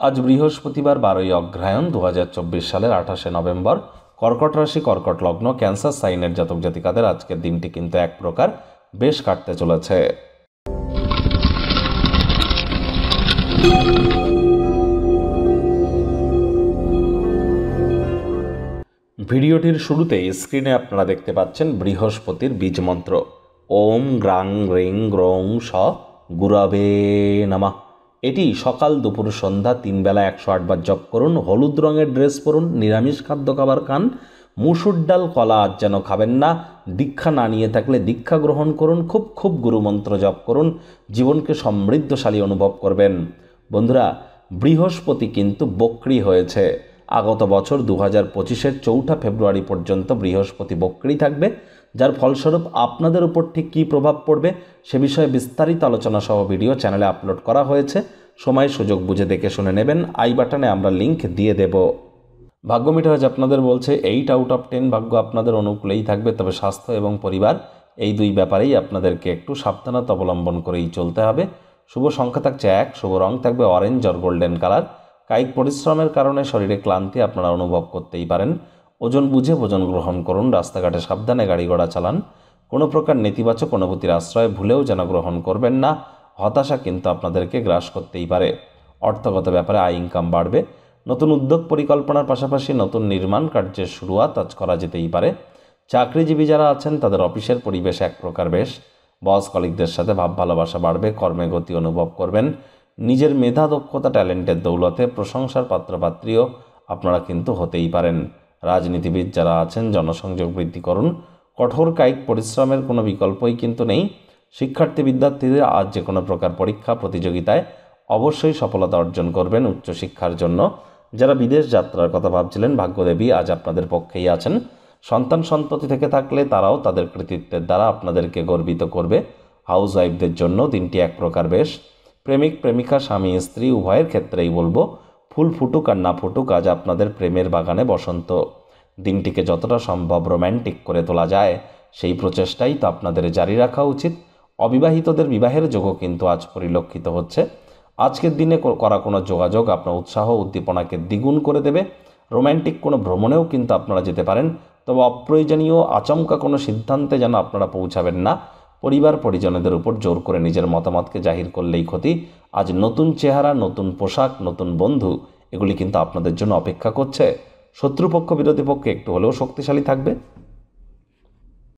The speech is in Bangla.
আজ বৃহস্পতিবার 12ই অগ্রহায়ণ 2024 সালের 28শে নভেম্বর। কর্কট রাশি, কর্কট লগ্ন, ক্যান্সার সাইনের জাতক জাতিকাদের আজকের দিনটি কিন্তু এক প্রকার বেশ কাটতে চলেছে। ভিডিওটির শুরুতেই স্ক্রিনে আপনারা দেখতে পাচ্ছেন বৃহস্পতির বীজ মন্ত্র ওম গ্রাং রিং গ্রৌং স গুরবে নমঃ। এটি সকাল দুপুর সন্ধ্যা 3 বেলা 108 বার জপ করুন। হলুদ রঙের ড্রেস পরুন, নিরামিষ খাদ্য খাবার খান, মুসুর ডাল কলা আজ যেন খাবেন না। দীক্ষা না নিয়ে থাকলে দীক্ষা গ্রহণ করুন। খুব খুব গুরুমন্ত্র জপ করুন, জীবনকে সমৃদ্ধশালী অনুভব করবেন। বন্ধুরা, বৃহস্পতি কিন্তু বক্রী হয়েছে। আগত বছর 2025-এর 4 ফেব্রুয়ারি পর্যন্ত বৃহস্পতি বক্রী থাকবে, যার ফলস্বরূপ আপনাদের উপর ঠিক কী প্রভাব পড়বে সে বিষয়ে বিস্তারিত আলোচনা সহ ভিডিও চ্যানেলে আপলোড করা হয়েছে। সময় সুযোগ বুঝে দেখে শুনে নেবেন। আই বাটনে আমরা লিংক দিয়ে দেব। ভাগ্য মিটার আপনাদের বলছে 8 আউট অফ 10 ভাগ্য আপনাদের অনুকূলেই থাকবে, তবে স্বাস্থ্য এবং পরিবার এই দুই ব্যাপারেই আপনাদেরকে একটু সাবধানতা অবলম্বন করেই চলতে হবে। শুভ সংখ্যা থাকছে 1, শুভ রং থাকবে অরেঞ্জ আর গোল্ডেন কালার। কায়িক পরিশ্রমের কারণে শরীরে ক্লান্তি আপনারা অনুভব করতেই পারেন। ওজন বুঝে ভোজন গ্রহণ করুন। রাস্তাঘাটে সাবধানে গাড়ি ঘোড়া চালান। কোনো প্রকার নেতিবাচক অনুভূতির আশ্রয় ভুলেও যেন গ্রহণ করবেন না। হতাশা কিন্তু আপনাদেরকে গ্রাস করতেই পারে। অর্থগত ব্যাপারে আয় ইনকাম বাড়বে। নতুন উদ্যোগ পরিকল্পনার পাশাপাশি নতুন নির্মাণ কার্যের শুরুয়াত আজ করা যেতেই পারে। চাকরিজীবী যারা আছেন তাদের অফিসের পরিবেশ এক প্রকার বেশ। বস কলিগদের সাথে ভাব ভালোবাসা বাড়বে। কর্মে গতি অনুভব করবেন। নিজের মেধা দক্ষতা ট্যালেন্টের দৌলতে প্রশংসার পাত্রপাত্রীও আপনারা কিন্তু হতেই পারেন। রাজনীতিবিদ যারা আছেন জনসংযোগ বৃদ্ধি করুন। কঠোর কায়িক পরিশ্রমের কোনো বিকল্পই কিন্তু নেই। শিক্ষার্থী বিদ্যার্থীদের আজ যে কোনো প্রকার পরীক্ষা প্রতিযোগিতায় অবশ্যই সফলতা অর্জন করবেন। উচ্চশিক্ষার জন্য যারা বিদেশ যাত্রার কথা ভাবছিলেন ভাগ্যদেবী আজ আপনাদের পক্ষেই আছেন। সন্তান সন্ততি থেকে থাকলে তারাও তাদের কৃতিত্বের দ্বারা আপনাদেরকে গর্বিত করবে। হাউস ওয়াইফদের জন্য দিনটি এক প্রকার বেশ। প্রেমিক প্রেমিকা স্বামী স্ত্রী উভয়ের ক্ষেত্রেই বলবো ফুল ফুটুক আর না ফুটুক আজ আপনাদের প্রেমের বাগানে বসন্ত। দিনটিকে যতটা সম্ভব রোম্যান্টিক করে তোলা যায় সেই প্রচেষ্টাই তো আপনাদের জারি রাখা উচিত। অবিবাহিতদের বিবাহের যোগও কিন্তু আজ পরিলক্ষিত হচ্ছে। আজকের দিনে করা কোনো যোগাযোগ আপনার উৎসাহ উদ্দীপনাকে দ্বিগুণ করে দেবে। রোম্যান্টিক কোনো ভ্রমণেও কিন্তু আপনারা যেতে পারেন, তবে অপ্রয়োজনীয় আচমকা কোনো সিদ্ধান্তে যেন আপনারা পৌঁছাবেন না। পরিবার পরিজনদের উপর জোর করে নিজের মতামতকে জাহির করলেই ক্ষতি। আজ নতুন চেহারা, নতুন পোশাক, নতুন বন্ধু এগুলি কিন্তু আপনাদের জন্য অপেক্ষা করছে। শত্রুপক্ষ বিরোধী পক্ষে একটু হলেও শক্তিশালী থাকবে।